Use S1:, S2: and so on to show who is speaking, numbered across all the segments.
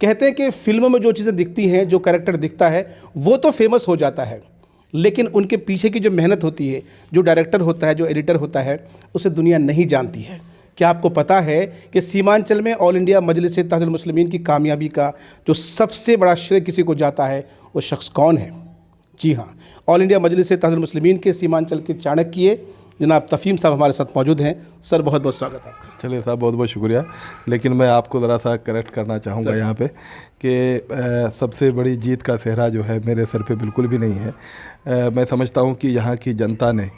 S1: कहते हैं कि फिल्मों में जो चीज़ें दिखती हैं, जो कैरेक्टर दिखता है, वो तो फेमस हो जाता है, लेकिन उनके पीछे की जो मेहनत होती है, जो डायरेक्टर होता है, जो एडिटर होता है, उसे दुनिया नहीं जानती है। क्या आपको पता है कि सीमांचल में ऑल इंडिया मजलिस इत्तेहादुल मुस्लिमीन की कामयाबी का जो सबसे बड़ा श्रेय किसी को जाता है, वो शख्स कौन है? जी हाँ, ऑल इंडिया मजलिस इत्तेहादुल मुस्लिमीन के सीमांचल के चाणक्य जनाब तफ़हीम साहब हमारे साथ मौजूद हैं। सर, बहुत बहुत स्वागत है।
S2: चलिए साहब, बहुत बहुत शुक्रिया। लेकिन मैं आपको ज़रा सा करेक्ट करना चाहूँगा यहाँ पे कि सबसे बड़ी जीत का सेहरा जो है मेरे सर पे बिल्कुल भी नहीं है। मैं समझता हूँ कि यहाँ की जनता ने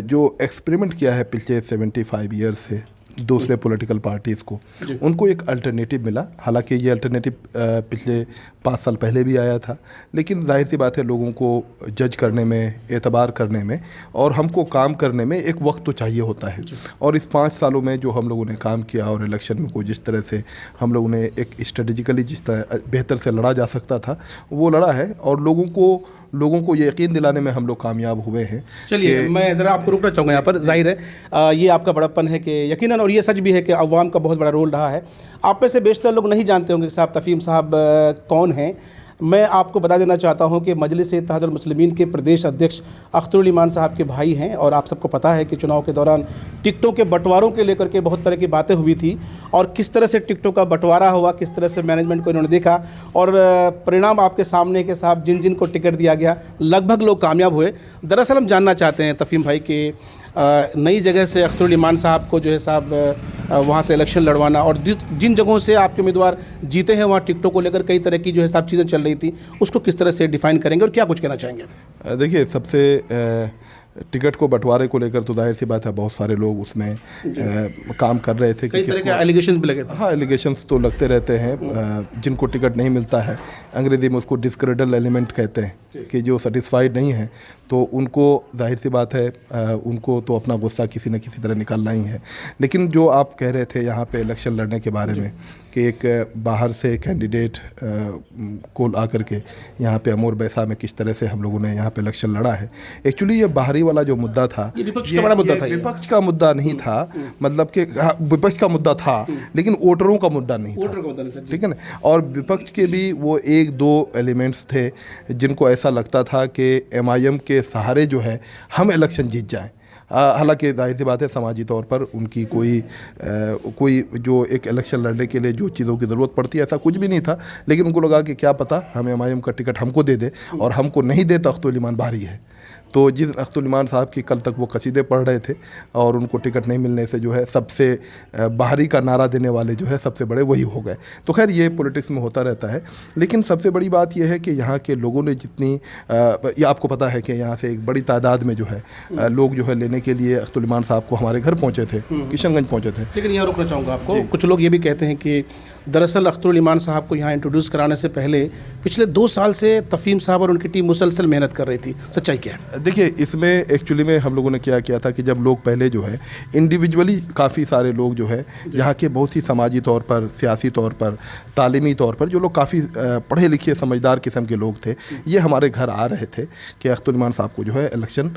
S2: जो एक्सपेरिमेंट किया है पिछले 75 ईयर्स से दूसरे पॉलिटिकल पार्टीज़ को, उनको एक अल्टरनेटिव मिला। हालांकि ये अल्टरनेटिव पिछले 5 साल पहले भी आया था, लेकिन जाहिर सी बात है लोगों को जज करने में, एतबार करने में और हमको काम करने में एक वक्त तो चाहिए होता है। और इस 5 सालों में जो हम लोगों ने काम किया और इलेक्शन में को जिस तरह से हम लोगों ने एक स्ट्रेटेजिकली जिस तरह बेहतर से लड़ा जा सकता था वो लड़ा है, और लोगों को ये यकीन दिलाने में हम लोग कामयाब हुए हैं।
S1: चलिए, मैं ज़रा आपको रोकना चाहूँगा यहाँ पर। जाहिर है ये आपका बड़प्पन है कि यकीनन, और ये सच भी है कि अवाम का बहुत बड़ा रोल रहा है। आप में से बेशतर लोग नहीं जानते होंगे कि साहब तफ़हीम साहब कौन हैं। मैं आपको बता देना चाहता हूं कि मजलिस इत्तेहादुल मुस्लिमीन के प्रदेश अध्यक्ष अख्तरुल ईमान साहब के भाई हैं, और आप सबको पता है कि चुनाव के दौरान टिकटों के बंटवारों के लेकर के बहुत तरह की बातें हुई थी, और किस तरह से टिकटों का बंटवारा हुआ, किस तरह से मैनेजमेंट को इन्होंने देखा, और परिणाम आपके सामने के साहब जिन जिन को टिकट दिया गया लगभग लोग कामयाब हुए। दरअसल हम जानना चाहते हैं तफ़हीम भाई कि नई जगह से अख्तरुल ईमान साहब को जो है साहब वहाँ से इलेक्शन लड़वाना, और जिन जगहों से आपके उम्मीदवार जीते हैं वहाँ टिकटों को लेकर कई तरह की जो है साहब चीज़ें चल रही थी, उसको किस तरह से डिफ़ाइन करेंगे और क्या कुछ कहना चाहेंगे?
S2: देखिए, सबसे टिकट को बंटवारे को लेकर तो जाहिर सी बात है बहुत सारे लोग उसमें काम कर रहे थे कि
S1: कई तरह के एलिगेशंस भी लगे थे।
S2: हाँ, एलिगेशंस तो लगते रहते हैं। जिनको टिकट नहीं मिलता है, अंग्रेजी में उसको डिस्क्रेडल एलिमेंट कहते हैं, कि जो सेटिस्फाइड नहीं है तो उनको जाहिर सी बात है उनको तो अपना गुस्सा किसी न किसी तरह निकालना ही है। लेकिन जो आप कह रहे थे यहाँ पे इलेक्शन लड़ने के बारे में कि एक बाहर से कैंडिडेट को आकर के यहाँ पे अमूर बैसा में किस तरह से हम लोगों ने यहाँ पे इलेक्शन लड़ा है, एक्चुअली ये बाहरी वाला जो मुद्दा था,
S1: ये विपक्ष का बड़ा मुद्दा था।
S2: विपक्ष का मुद्दा नहीं था, मतलब कि विपक्ष का मुद्दा था लेकिन वोटरों का मुद्दा नहीं था, ठीक है ना। और विपक्ष के भी वो 1-2 एलिमेंट्स थे जिनको ऐसा लगता था कि MIM के सहारे जो है हम इलेक्शन जीत जाएं। हालांकि जाहिर सी बात है समाजी तौर पर उनकी कोई जो एक इलेक्शन लड़ने के लिए जो चीज़ों की ज़रूरत पड़ती है ऐसा कुछ भी नहीं था, लेकिन उनको लगा कि क्या पता हम MIM का टिकट हमको दे दे, और हमको नहीं दे तो अख्तरुल ईमान बाहरी है। तो जिस अख्तरुल ईमान साहब की कल तक वो कसीदे पढ़ रहे थे और उनको टिकट नहीं मिलने से जो है सबसे बाहरी का नारा देने वाले जो है सबसे बड़े वही हो गए। तो खैर ये पॉलिटिक्स में होता रहता है, लेकिन सबसे बड़ी बात यह है कि यहाँ के लोगों ने जितनी ये आपको पता है कि यहाँ से एक बड़ी तादाद में जो है लोग जो है लेने के लिए अख्तरुल ईमान साहब को हमारे घर पहुँचे थे, किशनगंज पहुँचे थे।
S1: लेकिन यहाँ रुकना चाहूँगा आपको, कुछ लोग ये भी कहते हैं कि दरअसल अख्तरुल ईमान साहब को यहाँ इंट्रोड्यूस कराने से पहले पिछले 2 साल से तफ़हीम साहब और उनकी टीम मुसलसल मेहनत कर रही थी। सच्चाई क्या है?
S2: देखिए, इसमें एक्चुअली में हम लोगों ने क्या किया था कि जब लोग पहले जो है इंडिविजुअली काफ़ी सारे लोग जो है यहाँ के बहुत ही समाजी तौर पर, सियासी तौर पर, तालीमी तौर पर जो लोग काफ़ी पढ़े लिखे समझदार किस्म के लोग थे, ये हमारे घर आ रहे थे कि अख्तरुल ईमान साहब को जो है इलेक्शन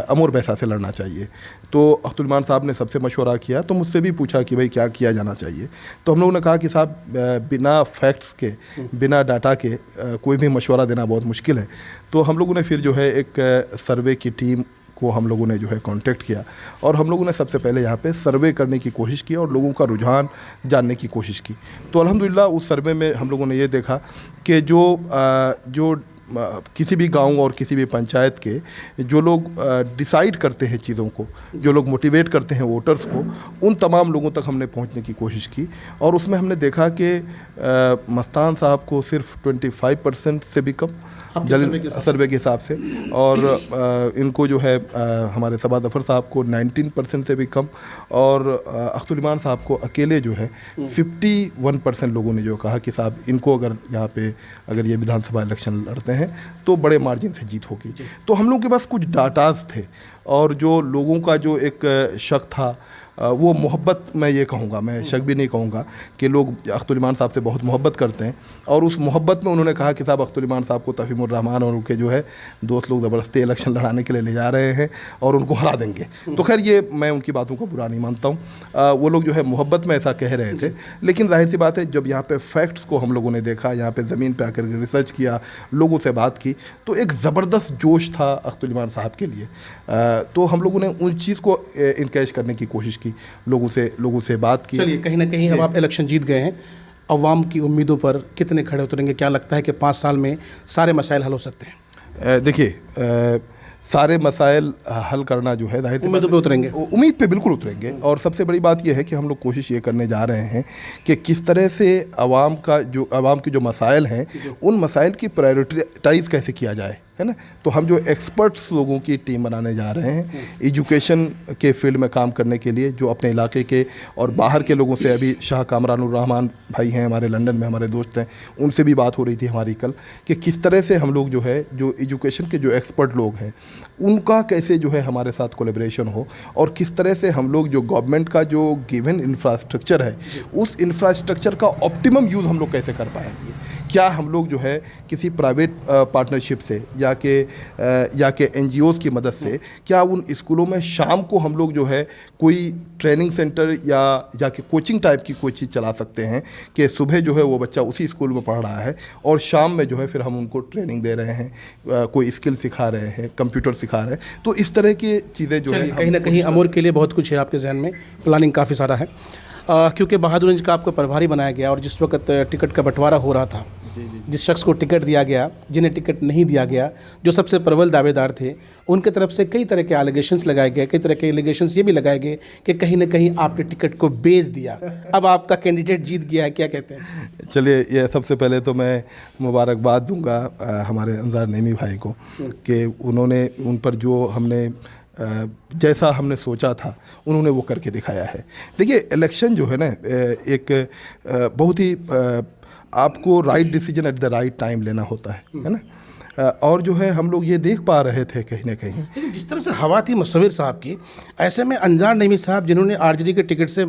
S2: अमूर बैसा से लड़ना चाहिए। तो अख्तरुल ईमान साहब ने सबसे मशवरा किया, तो मुझसे भी पूछा कि भाई क्या किया जाना चाहिए। तो हम लोगों ने कहा कि साहब बिना फैक्ट्स के, बिना डाटा के कोई भी मशवरा देना बहुत मुश्किल है। तो हम लोगों ने फिर जो है एक सर्वे की टीम को हम लोगों ने जो है कांटेक्ट किया, और हम लोगों ने सबसे पहले यहाँ पे सर्वे करने की कोशिश की और लोगों का रुझान जानने की कोशिश की। तो अल्हम्दुलिल्लाह उस सर्वे में हम लोगों ने ये देखा कि जो किसी भी गांव और किसी भी पंचायत के जो लोग डिसाइड करते हैं चीज़ों को, जो लोग मोटिवेट करते हैं वोटर्स को, उन तमाम लोगों तक हमने पहुंचने की कोशिश की। और उसमें हमने देखा कि मस्तान साहब को सिर्फ 25% से भी कम सर्वे के हिसाब से, और इनको जो है हमारे सबा ज़फ़र साहब को 19% से भी कम, और अख्तरुल ईमान साहब को अकेले जो है 51% लोगों ने जो कहा कि साहब इनको अगर ये विधानसभा इलेक्शन लड़ते हैं तो बड़े मार्जिन से जीत होगी। तो हम लोगों के पास कुछ डाटाज थे, और जो लोगों का जो एक शक था वो मोहब्बत, मैं ये कहूँगा, मैं शक भी नहीं कहूँगा कि लोग अख्तुल ईमान साहब से बहुत मोहब्बत करते हैं, और उस मोहब्बत में उन्होंने कहा कि साहब अख्तुल ईमान साहब को तफ़हीमुर रहमान और उनके जो है दोस्त लोग ज़बरदस्ती इलेक्शन लड़ाने के लिए ले जा रहे हैं और उनको हरा देंगे। तो खैर ये मैं उनकी बातों को बुरा नहीं मानता हूँ। वो लोग जो है मोहब्बत में ऐसा कह रहे थे, लेकिन जाहिर सी बात है जब यहाँ पे फैक्ट्स को हम लोगों ने देखा, यहाँ पे ज़मीन पे आकर रिसर्च किया, लोगों से बात की, तो एक ज़बरदस्त जोश था अख्तुल ईमान साहब के लिए। तो हम लोगों ने उन चीज़ को इनकैश करने की कोशिश की, लोगों से बात की।
S1: चलिए, कहीं ना कहीं अब आप इलेक्शन जीत गए हैं, अवाम की उम्मीदों पर कितने खड़े उतरेंगे? क्या लगता है कि 5 साल में सारे मसाइल हल हो सकते हैं?
S2: देखिए, सारे मसाइल हल करना जो है जाहिर
S1: उम्मीदों पे उतरेंगे,
S2: उम्मीद पे बिल्कुल उतरेंगे। और सबसे बड़ी बात यह है कि हम लोग कोशिश ये करने जा रहे हैं कि किस तरह से आवाम की जो मसाइल हैं उन मसाइल की प्रायोरिटाइज़ कैसे किया जाए, है ना। तो हम जो एक्सपर्ट्स लोगों की टीम बनाने जा रहे हैं एजुकेशन के फील्ड में काम करने के लिए, जो अपने इलाके के और बाहर के लोगों से, अभी शाह कामरानुर रहमान भाई हैं हमारे लंदन में, हमारे दोस्त हैं, उनसे भी बात हो रही थी हमारी कल, कि किस तरह से हम लोग जो है जो एजुकेशन के जो एक्सपर्ट लोग हैं उनका कैसे जो है हमारे साथ कोलैबोरेशन हो, और किस तरह से हम लोग जो गवर्नमेंट का जो गिवन इंफ्रास्ट्रक्चर है उस इंफ्रास्ट्रक्चर का ऑप्टिमम यूज़ हम लोग कैसे कर पाएंगे। क्या हम लोग जो है किसी प्राइवेट पार्टनरशिप से या के एनजीओज़ की मदद से क्या उन स्कूलों में शाम को हम लोग जो है कोई ट्रेनिंग सेंटर या कि कोचिंग टाइप की कोई चीज़ चला सकते हैं कि सुबह जो है वो बच्चा उसी स्कूल में पढ़ रहा है और शाम में जो है फिर हम उनको ट्रेनिंग दे रहे हैं, कोई स्किल सिखा रहे हैं, कंप्यूटर सिखा रहे हैं। तो इस तरह की चीज़ें जो है
S1: कहीं ना कहीं अमूर के लिए बहुत कुछ है आपके जहन में, प्लानिंग काफ़ी सारा है, क्योंकि बहादुरगंज का आपको प्रभारी बनाया गया और जिस वक्त टिकट का बंटवारा हो रहा था, जिस शख्स को टिकट दिया गया, जिन्हें टिकट नहीं दिया गया, जो सबसे प्रबल दावेदार थे, उनके तरफ से कई तरह के एलिगेशंस लगाए गए, कई तरह के एलिगेशंस ये भी लगाए गए कि कहीं ना कहीं आपने टिकट को बेच दिया। अब आपका कैंडिडेट जीत गया है, क्या कहते हैं?
S2: चलिए, ये सबसे पहले तो मैं मुबारकबाद दूंगा हमारे अंजार नईमी भाई को कि उन्होंने उन पर जो हमने जैसा हमने सोचा था उन्होंने वो करके दिखाया है। देखिए, इलेक्शन जो है ना एक बहुत ही आपको right decision at the right time लेना होता है ना। और जो है हम लोग ये देख पा रहे थे कहीं ना कहीं,
S1: लेकिन जिस तरह से हवा थी मुसव्विर साहब की, ऐसे में अंजार नईमी साहब जिन्होंने आरजेडी के टिकट से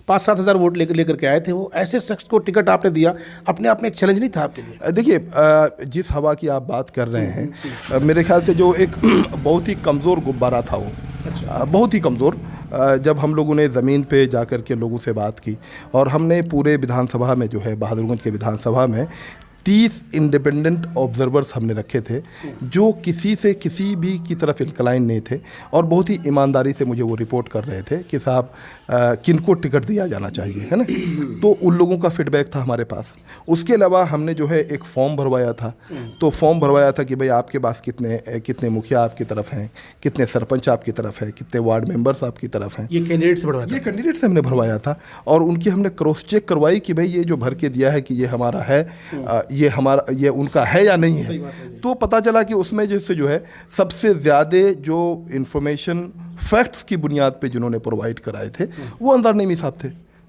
S1: 5-7 हज़ार वोट लेकर के आए थे, वो ऐसे शख्स को टिकट आपने दिया, अपने आप में एक चैलेंज नहीं था आपके लिए?
S2: देखिए, जिस हवा की आप बात कर रहे हैं, मेरे ख्याल से जो एक बहुत ही कमज़ोर गुब्बारा था वो, बहुत ही कमज़ोर। जब हम लोगों ने ज़मीन पे जाकर के लोगों से बात की और हमने पूरे विधानसभा में जो है बहादुरगंज के विधानसभा में 30 इंडिपेंडेंट ऑब्जर्वर्स हमने रखे थे जो किसी से किसी भी की तरफ इंक्लाइन नहीं थे और बहुत ही ईमानदारी से मुझे वो रिपोर्ट कर रहे थे कि साहब किनको टिकट दिया जाना चाहिए, है ना। तो उन लोगों का फीडबैक था हमारे पास। उसके अलावा हमने जो है एक फॉर्म भरवाया था, तो फॉर्म भरवाया था कि भाई आपके पास कितने मुखिया आपकी तरफ हैं, कितने सरपंच आपकी तरफ है, कितने वार्ड मेंबर्स आपकी तरफ हैं।
S1: ये कैंडिडेट से भरवाया?
S2: ये कैंडिडेट से हमने भरवाया था और उनकी हमने क्रॉस चेक करवाई कि भाई ये जो भर के दिया है कि ये हमारा है, ये उनका है या नहीं है। तो पता चला कि उसमें जैसे जो है सबसे ज़्यादा जो इंफॉर्मेशन फैक्ट्स की बुनियाद पे जिन्होंने प्रोवाइड कराए थे वो अंजार नईमी साहब थे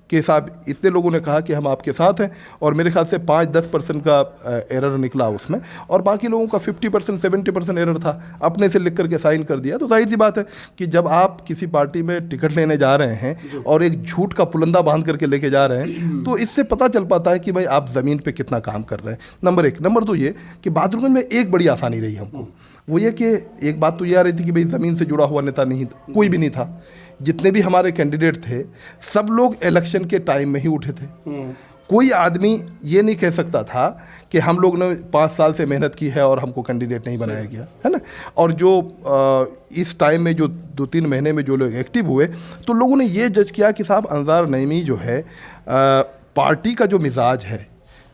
S2: कि साहब इतने लोगों ने कहा कि हम आपके साथ हैं, और मेरे ख्याल से 5-10% का एरर निकला उसमें और बाकी लोगों का 50% 70% एरर था, अपने से लिख करके साइन कर दिया। तो जाहिर सी बात है कि जब आप किसी पार्टी में टिकट लेने जा रहे हैं और एक झूठ का पुलंदा बांध करके लेके जा रहे हैं तो इससे पता चल पाता है कि भाई आप ज़मीन पर कितना काम कर रहे हैं। नंबर 1। नंबर 2 ये कि बहादुरगंज में एक बड़ी आसानी रही हमको, वो ये कि एक बात तो ये आ रही थी कि भाई ज़मीन से जुड़ा हुआ नेता नहीं, कोई भी नहीं था। जितने भी हमारे कैंडिडेट थे सब लोग इलेक्शन के टाइम में ही उठे थे। कोई आदमी ये नहीं कह सकता था कि हम लोग ने 5 साल से मेहनत की है और हमको कैंडिडेट नहीं बनाया गया, है ना। और जो इस टाइम में जो 2-3 महीने में जो लोग एक्टिव हुए तो लोगों ने ये जज किया कि साहब अंजार नईमी जो है पार्टी का जो मिजाज है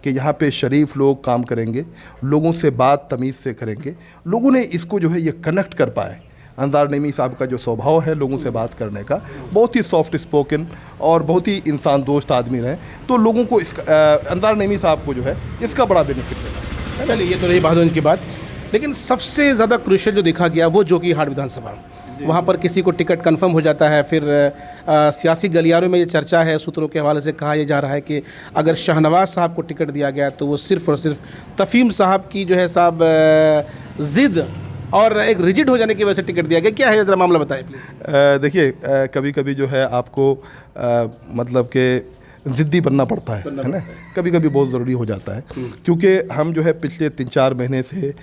S2: कि यहाँ पे शरीफ लोग काम करेंगे, लोगों से बात तमीज़ से करेंगे, लोगों ने इसको जो है ये कनेक्ट कर पाए। अंजार नईमी साहब का जो स्वभाव है लोगों से बात करने का, बहुत ही सॉफ्ट स्पोकन और बहुत ही इंसान दोस्त आदमी रहे, तो लोगों को अंजार नईमी साहब को जो है इसका बड़ा बेनिफिट मिला।
S1: चलिए, ये तो रही बहादुरगंज की बात, लेकिन सबसे ज़्यादा क्रूशियल जो देखा गया वो जोकीहाट विधानसभा, वहाँ पर किसी को टिकट कंफर्म हो जाता है, फिर सियासी गलियारों में ये चर्चा है, सूत्रों के हवाले से कहा यह जा रहा है कि अगर शाहनवाज साहब को टिकट दिया गया तो वो सिर्फ़ और सिर्फ तफ़हीम साहब की जो है साहब ज़िद और एक रिजिड हो जाने की वजह से टिकट दिया गया, क्या है जरा मामला बताएं प्लीज़।
S2: देखिए कभी कभी जो है आपको मतलब कि ज़िद्दी बनना पड़ता है ना, कभी कभी बहुत ज़रूरी हो जाता है, क्योंकि हम जो है पिछले 3-4 महीने से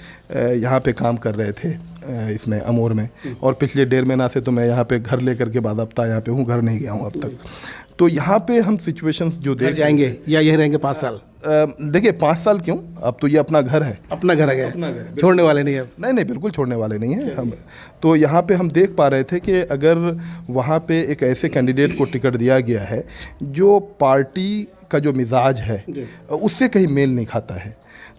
S2: यहाँ पे काम कर रहे थे इसमें अमोर में, और पिछले 1.5 महीना से तो मैं यहाँ पे घर लेकर के बाज़ाब्ता यहाँ पे हूँ, घर नहीं गया हूँ अब तक। तो यहाँ पे हम सिचुएशंस जो देख
S1: जाएंगे या यहीं रहेंगे 5 साल?
S2: देखिए 5 साल क्यों, अब तो ये अपना घर है,
S1: अपना घर है,
S2: अपना घर है,
S1: छोड़ने वाले नहीं अब।
S2: नहीं बिल्कुल छोड़ने वाले नहीं हैं हम। तो यहाँ पे हम देख पा रहे थे कि अगर वहाँ पे एक ऐसे कैंडिडेट को टिकट दिया गया है जो पार्टी का जो मिजाज है उससे कहीं मेल नहीं खाता है,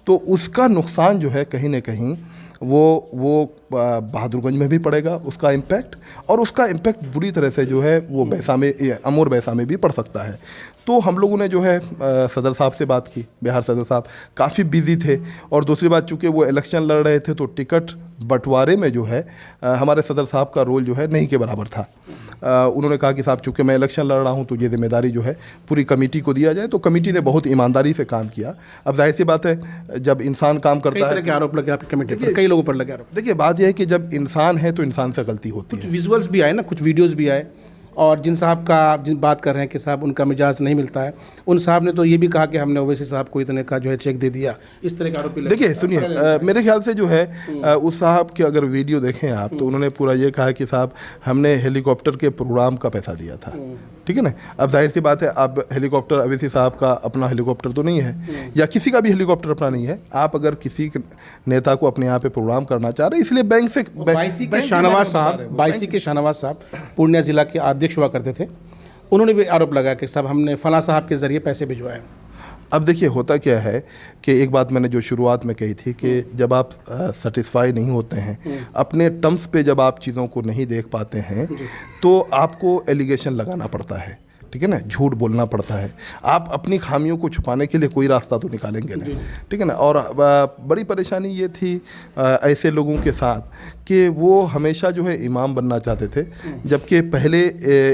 S2: तो उसका नुकसान जो है कहीं ना कहीं वो बहादुरगंज में भी पड़ेगा उसका इम्पैक्ट, और उसका इम्पैक्ट बुरी तरह से जो है वो बैसा में, अमोर बैसा में भी पड़ सकता है। तो हम लोगों ने जो है सदर साहब से बात की, बिहार सदर साहब काफ़ी बिजी थे, और दूसरी बात चूँकि वो इलेक्शन लड़ रहे थे तो टिकट बंटवारे में जो है हमारे सदर साहब का रोल जो है नहीं के बराबर था। उन्होंने कहा कि साहब चूँकि मैं इलेक्शन लड़ रहा हूँ तो ये जिम्मेदारी जो है पूरी कमेटी को दिया जाए, तो कमेटी ने बहुत ईमानदारी से काम किया। अब जाहिर सी बात है जब इंसान काम करता है,
S1: कई तरह के आरोप लगे आपकी कमेटी पर, कई लोगों पर लगे आरोप।
S2: देखिए बात यह है कि जब इंसान है तो इंसान से गलती होती है।
S1: विजुअल्स भी आए ना, कुछ वीडियोस भी आए, और जिन साहब का आप जिन बात कर रहे हैं कि साहब उनका मिजाज नहीं मिलता है, उन साहब ने तो ये भी कहा कि हमने ओवैसी साहब को इतने का जो है चेक दे दिया, इस तरह का आरोप भी लगे।
S2: देखिए सुनिए, मेरे ख्याल से जो है उस साहब के अगर वीडियो देखें आप तो उन्होंने पूरा ये कहा कि साहब हमने हेलीकॉप्टर के प्रोग्राम का पैसा दिया था, ठीक है ना। अब जाहिर सी बात है, अब हेलीकॉप्टर ओवैसी साहब का अपना हेलीकॉप्टर तो नहीं है, या किसी का भी हेलीकॉप्टर अपना नहीं है। आप अगर किसी नेता को अपने यहाँ पे प्रोग्राम करना चाह रहे हैं, इसलिए बैंक से
S1: बाईसी के शाहनवाज साहब पूर्णिया जिला के अध्यक्ष हुआ करते थे, उन्होंने भी आरोप लगाया कि साहब हमने फला साहब के जरिए पैसे भिजवाए।
S2: अब देखिए होता क्या है कि एक बात मैंने जो शुरुआत में कही थी कि जब आप सेटिस्फाई नहीं होते हैं अपने टर्म्स पे, जब आप चीज़ों को नहीं देख पाते हैं तो आपको एलिगेशन लगाना पड़ता है, ठीक है ना, झूठ बोलना पड़ता है। आप अपनी खामियों को छुपाने के लिए कोई रास्ता तो निकालेंगे नहीं, ठीक है ना। और बड़ी परेशानी ये थी ऐसे लोगों के साथ कि वो हमेशा जो है इमाम बनना चाहते थे, जबकि पहले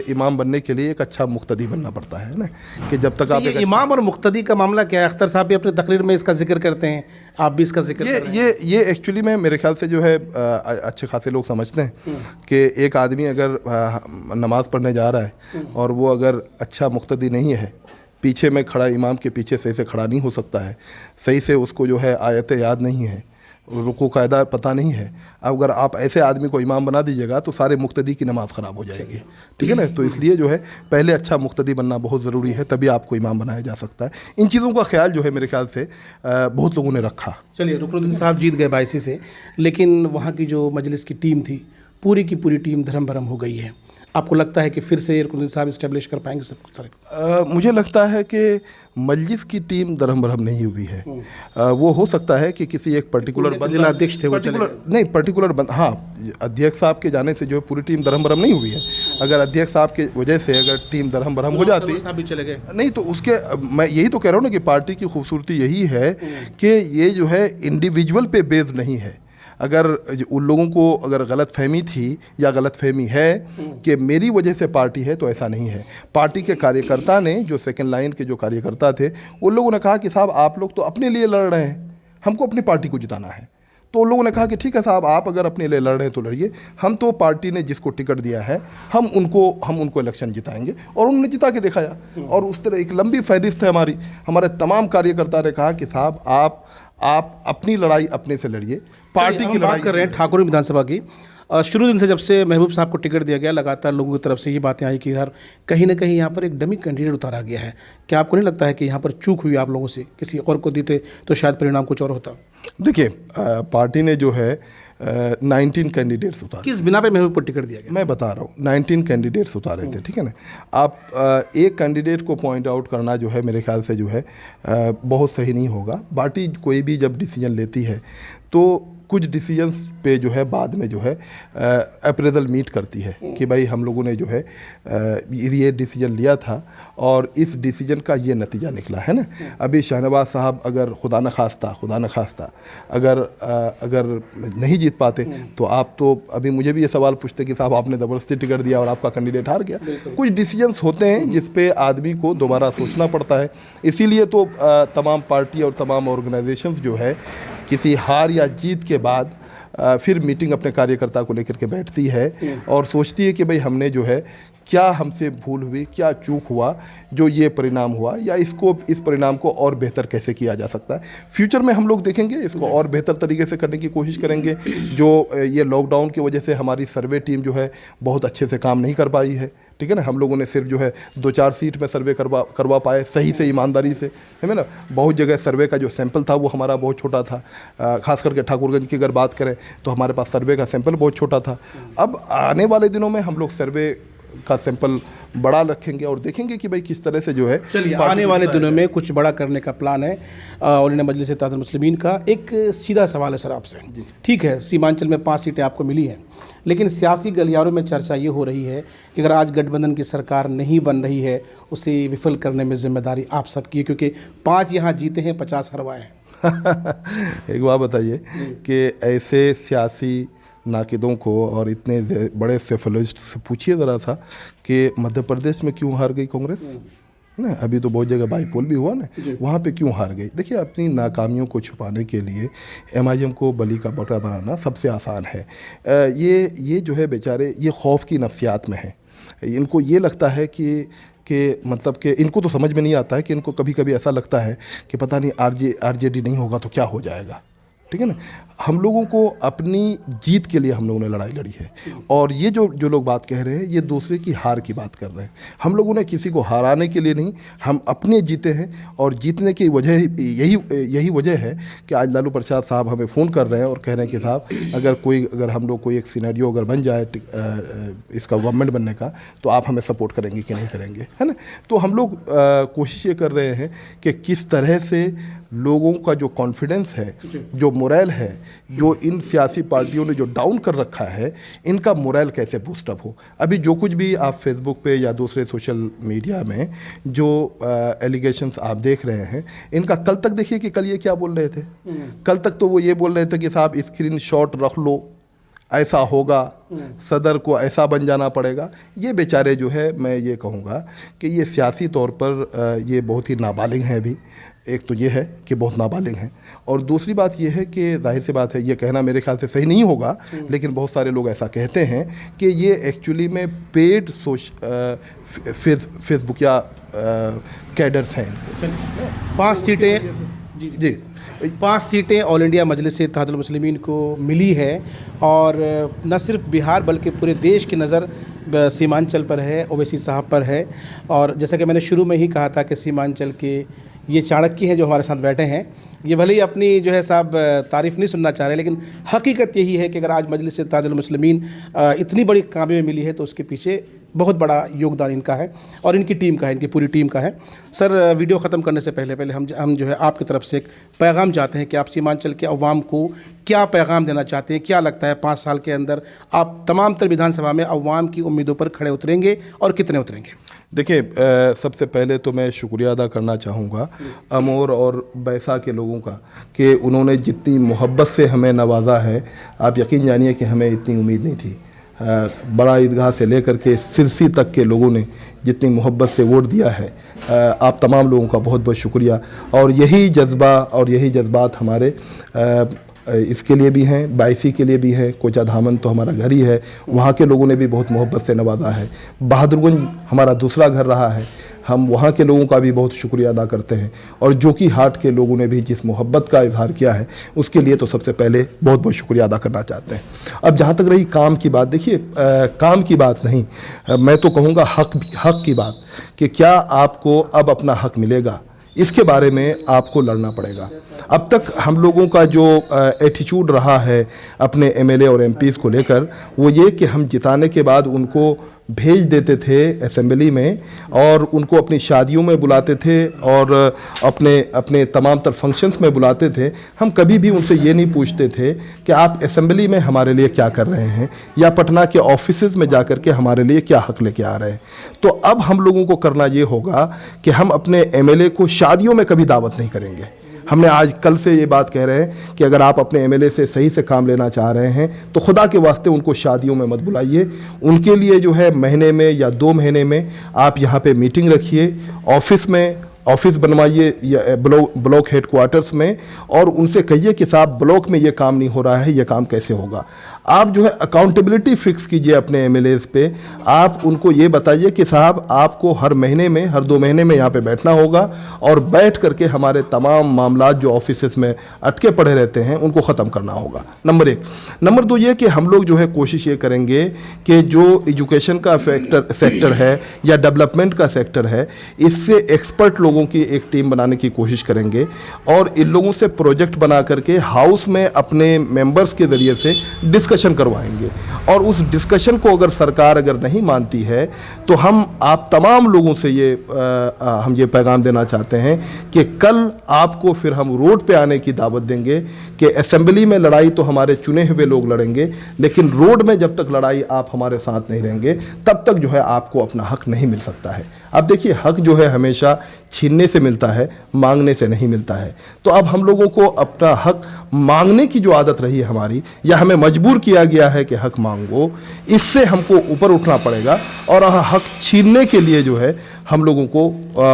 S2: इमाम बनने के लिए एक अच्छा मुक्तदी बनना पड़ता है ना, कि जब तक आप एक
S1: इमाम और मुक्तदी का मामला क्या है? अख्तर साहब भी अपनी तकरीर में इसका जिक्र करते हैं, आप भी इसका जिक्र कर रहे हैं।
S2: ये एक्चुअली में मेरे ख्याल से जो है अच्छे खासे लोग समझते हैं कि एक आदमी अगर नमाज़ पढ़ने जा रहा है और वो अगर अच्छा मुक्तदी नहीं है, पीछे में खड़ा इमाम के पीछे सही से खड़ा नहीं हो सकता है, सही से उसको जो है आयतें याद नहीं है, रुकू कायदा पता नहीं है, अगर आप ऐसे आदमी को इमाम बना दीजिएगा तो सारे मुक्तदी की नमाज़ ख़राब हो जाएगी, ठीक है ना। तो इसलिए जो है पहले अच्छा मुक्तदी बनना बहुत ज़रूरी है, तभी आपको इमाम बनाया जा सकता है। इन चीज़ों का ख्याल जो है मेरे ख्याल से बहुत लोगों ने रखा।
S1: चलिए, रुकनुद्दीन साहब जीत गए 82 से, लेकिन वहाँ की जो मजलिस की टीम थी पूरी की पूरी टीम धर्म भरम हो गई है। आपको लगता है कि फिर से रुकनुद्दीन साहब इस्टेब्लिश कर पाएंगे सब कुछ?
S2: मुझे लगता है कि मजलिस की टीम धर्म भरम नहीं हुई है। वो हो सकता है कि किसी एक पर्टिकुलर
S1: जिला अध्यक्ष थे वो चले गए।
S2: नहीं, पर्टिकुलर हाँ, अध्यक्ष साहब के जाने से जो है पूरी टीम धर्म भरम नहीं हुई है। अगर अध्यक्ष साहब के वजह से अगर टीम धर्म भरम हो जाती
S1: साहब भी चले गए,
S2: नहीं तो उसके, मैं यही तो कह रहा हूँ ना कि पार्टी की खूबसूरती यही है कि ये जो है इंडिविजुअल पे बेस्ड नहीं है। अगर उन लोगों को अगर गलत फहमी थी या गलत फहमी है कि मेरी वजह से पार्टी है, तो ऐसा नहीं है। पार्टी के कार्यकर्ता ने, जो सेकंड लाइन के जो कार्यकर्ता थे, उन लोगों ने कहा कि साहब आप लोग तो अपने लिए लड़ रहे हैं, हमको अपनी पार्टी को जिताना है। तो उन लोगों ने कहा कि ठीक है साहब, आप अगर अपने लिए लड़ रहे हैं तो लड़िए, हम तो पार्टी ने जिसको टिकट दिया है हम उनको इलेक्शन जिताएंगे। और उन्होंने जिता के दिखाया। और उस तरह एक लंबी फहरिस्त है हमारे तमाम कार्यकर्ता ने कहा कि साहब आप अपनी लड़ाई अपने से लड़िए, पार्टी की लड़ाई
S1: कर रहे हैं ठाकुर विधानसभा की। शुरू दिन से जब से महबूब साहब को टिकट दिया गया, लगातार लोगों की तरफ से ये बातें आई कि यार कहीं ना कहीं यहाँ पर एक डमी कैंडिडेट उतारा गया है। क्या आपको नहीं लगता है कि यहाँ पर चूक हुई आप लोगों से? किसी और को देते तो शायद परिणाम कुछ और होता।
S2: देखिए, पार्टी ने जो है 19 कैंडिडेट्स उतारे।
S1: किस बिना पे महबूब को टिकट दिया गया?
S2: मैं बता रहा हूँ, 19 कैंडिडेट्स उतारे थे, ठीक है ना। आप एक कैंडिडेट को पॉइंट आउट करना जो है मेरे ख्याल से जो है बहुत सही नहीं होगा। पार्टी कोई भी जब डिसीजन लेती है तो कुछ डिसीजंस पे जो है बाद में जो है अप्रेजल मीट करती है कि भाई हम लोगों ने जो है ये डिसीजन लिया था और इस डिसीजन का ये नतीजा निकला है ना। अभी शाहनवाज साहब अगर खुदा न खास्ता अगर नहीं जीत पाते तो आप तो अभी मुझे भी ये सवाल पूछते कि साहब आपने ज़बरदस्ती टिकट दिया और आपका कैंडिडेट हार गया। कुछ डिसीजंस होते हैं जिस पे आदमी को दोबारा सोचना पड़ता है। इसीलिए तो तमाम पार्टी और तमाम ऑर्गेनाइजेशंस जो है किसी हार या जीत के बाद फिर मीटिंग अपने कार्यकर्ता को लेकर के बैठती है और सोचती है कि भाई हमने जो है क्या हमसे भूल हुई, क्या चूक हुआ जो ये परिणाम हुआ, या इस परिणाम को और बेहतर कैसे किया जा सकता है। फ्यूचर में हम लोग देखेंगे, इसको और बेहतर तरीके से करने की कोशिश करेंगे। जो ये लॉकडाउन की वजह से हमारी सर्वे टीम जो है बहुत अच्छे से काम नहीं कर पाई है, ठीक है ना। हम लोगों ने सिर्फ जो है 2-4 सीट में सर्वे करवा पाए सही से, ईमानदारी से, है ना। बहुत जगह सर्वे का जो सैंपल था वो हमारा बहुत छोटा था, खास करके ठाकुरगंज की अगर बात करें तो हमारे पास सर्वे का सैंपल बहुत छोटा था। अब आने वाले दिनों में हम लोग सर्वे का सैंपल बड़ा रखेंगे और देखेंगे कि भाई किस तरह से जो है।
S1: चलिए, आने वाले दिनों में कुछ बड़ा करने का प्लान है ऑल इंडिया मजलिस इत्तेहादुल मुस्लिमीन का। एक सीधा सवाल है सर आपसे, ठीक है, सीमांचल में 5 सीटें आपको मिली हैं, लेकिन सियासी गलियारों में चर्चा ये हो रही है कि अगर आज गठबंधन की सरकार नहीं बन रही है, उसे विफल करने में जिम्मेदारी आप सबकी है, क्योंकि 5 यहाँ जीते हैं, 50 हरवाए हैं।
S2: एक बात बताइए कि ऐसे सियासी नाकिदों को और इतने बड़े सेफोलॉजिस्ट से पूछिए ज़रा सा कि मध्य प्रदेश में क्यों हार गई कांग्रेस ना। अभी तो बहुत जगह बाईपोल भी हुआ ना, वहाँ पे क्यों हार गई। देखिए, अपनी नाकामियों को छुपाने के लिए MIM को बलि का बकरा बनाना सबसे आसान है। ये जो है बेचारे, ये खौफ की नफ्सियात में है। इनको ये लगता है कि मतलब कि इनको तो समझ में नहीं आता है कि इनको कभी कभी ऐसा लगता है कि पता नहीं RJD नहीं होगा तो क्या हो जाएगा, ठीक है ना। हम लोगों को अपनी जीत के लिए हम लोगों ने लड़ाई लड़ी है, और ये जो लोग बात कह रहे हैं ये दूसरे की हार की बात कर रहे हैं। हम लोगों ने किसी को हराने के लिए नहीं, हम अपने जीते हैं, और जीतने की वजह यही वजह है कि आज लालू प्रसाद साहब हमें फ़ोन कर रहे हैं और कह रहे हैं कि साहब अगर हम लोग कोई एक सिनेरियो अगर बन जाए इसका गवर्नमेंट बनने का, तो आप हमें सपोर्ट करेंगे कि नहीं करेंगे, है ना। तो हम लोग कोशिश ये कर रहे हैं कि किस तरह से लोगों का जो कॉन्फिडेंस है, जो मोरल है, जो इन सियासी पार्टियों ने जो डाउन कर रखा है, इनका मोरल कैसे बूस्टअप हो। अभी जो कुछ भी आप फेसबुक पे या दूसरे सोशल मीडिया में जो एलिगेशंस आप देख रहे हैं, इनका कल तक देखिए कि कल ये क्या बोल रहे थे। कल तक तो वो ये बोल रहे थे कि साहब स्क्रीनशॉट रख लो, ऐसा होगा, सदर को ऐसा बन जाना पड़ेगा। ये बेचारे जो है, मैं ये कहूँगा कि ये सियासी तौर पर ये बहुत ही नाबालिग हैं अभी। एक तो ये है कि बहुत नाबालिग हैं, और दूसरी बात ये है कि जाहिर सी बात है, ये कहना मेरे ख्याल से सही नहीं होगा, लेकिन बहुत सारे लोग ऐसा कहते हैं कि ये एक्चुअली में पेड फेसबुक या कैडर्स हैं।
S1: 5 सीटें जी 5 सीटें ऑल इंडिया मजलिस इत्तेहादुल मुस्लिमीन को मिली है, और न सिर्फ बिहार बल्कि पूरे देश की नज़र सीमांचल पर है, ओवैसी साहब पर है। और जैसा कि मैंने शुरू में ही कहा था कि सीमांचल के ये चाणक्य हैं जो हमारे साथ बैठे हैं, ये भले ही अपनी जो है साहब तारीफ़ नहीं सुनना चाह रहे, लेकिन हकीकत यही है कि अगर आज मजलिस इत्तेहादुल मुस्लिमीन इतनी बड़ी कामयाबी मिली है तो उसके पीछे बहुत बड़ा योगदान इनका है और इनकी टीम का है, इनकी पूरी टीम का है। सर, वीडियो ख़त्म करने से पहले हम जो है आपकी तरफ से एक पैगाम चाहते हैं कि आप सीमांचल के अवाम को क्या पैगाम देना चाहते हैं। क्या लगता है 5 साल के अंदर आप तमाम तर विधानसभा में अवाम की उम्मीदों पर खड़े उतरेंगे, और कितने उतरेंगे?
S2: देखिए, सबसे पहले तो मैं शुक्रिया अदा करना चाहूँगा अमोर और बैसा के लोगों का कि उन्होंने जितनी मोहब्बत से हमें नवाजा है। आप यकीन जानिए कि हमें इतनी उम्मीद नहीं थी। बड़ा ईदगाह से लेकर के सिरसी तक के लोगों ने जितनी मोहब्बत से वोट दिया है, आप तमाम लोगों का बहुत बहुत शुक्रिया। और यही जज्बा और यही जज्बात हमारे इसके लिए भी हैं, 22 के लिए भी हैं। कोचा धामन तो हमारा घर ही है, वहाँ के लोगों ने भी बहुत मोहब्बत से नवाजा है। बहादुरगंज हमारा दूसरा घर रहा है, हम वहाँ के लोगों का भी बहुत शुक्रिया अदा करते हैं। और जोकी हाट के लोगों ने भी जिस मोहब्बत का इजहार किया है, उसके लिए तो सबसे पहले बहुत बहुत शुक्रिया अदा करना चाहते हैं। अब जहाँ तक रही काम की बात, देखिए काम की बात नहीं, मैं तो कहूँगा हक की बात, कि क्या आपको अब अपना हक मिलेगा, इसके बारे में आपको लड़ना पड़ेगा। अब तक हम लोगों का जो एटीट्यूड रहा है अपने MLA और MPs को लेकर, वो ये कि हम जिताने के बाद उनको भेज देते थे असेंबली में, और उनको अपनी शादियों में बुलाते थे, और अपने तमाम तर फंक्शंस में बुलाते थे। हम कभी भी उनसे ये नहीं पूछते थे कि आप असेंबली में हमारे लिए क्या कर रहे हैं, या पटना के ऑफिसेज में जाकर के हमारे लिए क्या हक लेके आ रहे हैं। तो अब हम लोगों को करना ये होगा कि हम अपने MLA को शादियों में कभी दावत नहीं करेंगे। हमने आज कल से ये बात कह रहे हैं कि अगर आप अपने MLA से सही से काम लेना चाह रहे हैं तो खुदा के वास्ते उनको शादियों में मत बुलाइए। उनके लिए जो है महीने में या 2 महीने में आप यहाँ पे मीटिंग रखिए, ऑफिस में ऑफिस बनवाइए या ब्लॉक हेडक्वार्टर्स में, और उनसे कहिए कि साहब ब्लॉक में ये काम नहीं हो रहा है, ये काम कैसे होगा। आप जो है अकाउंटेबिलिटी फिक्स कीजिए अपने एमएलएज पे। आप उनको ये बताइए कि साहब आपको हर महीने में, हर 2 महीने में यहाँ पे बैठना होगा और बैठ करके हमारे तमाम मामला जो ऑफिस में अटके पड़े रहते हैं उनको ख़त्म करना होगा। नंबर 1। नंबर 2 ये कि हम लोग जो है कोशिश ये करेंगे कि जो एजुकेशन का सेक्टर है या डेवलपमेंट का सेक्टर है, इससे एक्सपर्ट लोगों की एक टीम बनाने की कोशिश करेंगे और इन लोगों से प्रोजेक्ट बना करके हाउस में अपने मेंबर्स के ज़रिए से डिस्कशन करवाएंगे। और उस डिस्कशन को अगर सरकार अगर नहीं मानती है तो आप तमाम लोगों से हम ये पैगाम देना चाहते हैं कि कल आपको फिर हम रोड पे आने की दावत देंगे कि असेंबली में लड़ाई तो हमारे चुने हुए लोग लड़ेंगे, लेकिन रोड में जब तक लड़ाई आप हमारे साथ नहीं रहेंगे तब तक जो है आपको अपना हक नहीं मिल सकता है। अब देखिए, हक जो है हमेशा छीनने से मिलता है, मांगने से नहीं मिलता है। तो अब हम लोगों को अपना हक मांगने की जो आदत रही है हमारी, या हमें मजबूर किया गया है कि हक मांगो, इससे हमको ऊपर उठना पड़ेगा और हक छीनने के लिए जो है हम लोगों को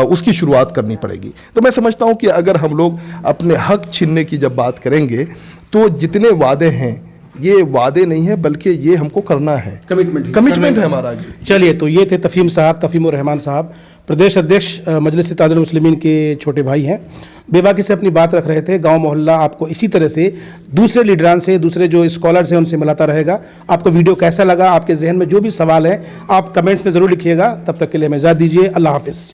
S2: उसकी शुरुआत करनी पड़ेगी। तो मैं समझता हूँ कि अगर हम लोग अपने हक छीनने की जब बात करेंगे तो जितने वादे हैं ये वादे नहीं है बल्कि ये हमको करना है, कमिटमेंट है हमारा।
S1: चलिए, तो ये थे तफ़हीम साहब, तफ़हीमुर रहमान साहब, प्रदेश अध्यक्ष मजलिस इत्तेहादुल मुस्लिमीन के छोटे भाई हैं। बेबाकी से अपनी बात रख रहे थे। गांव मोहल्ला आपको इसी तरह से दूसरे लीडरान से, दूसरे जो स्कॉलर्स हैं उनसे मिलाता रहेगा। आपको वीडियो कैसा लगा, आपके जहन में जो भी सवाल है आप कमेंट्स में ज़रूर लिखिएगा। तब तक के लिए हमें इजाज़त दीजिए। अल्लाह हाफ़िज़।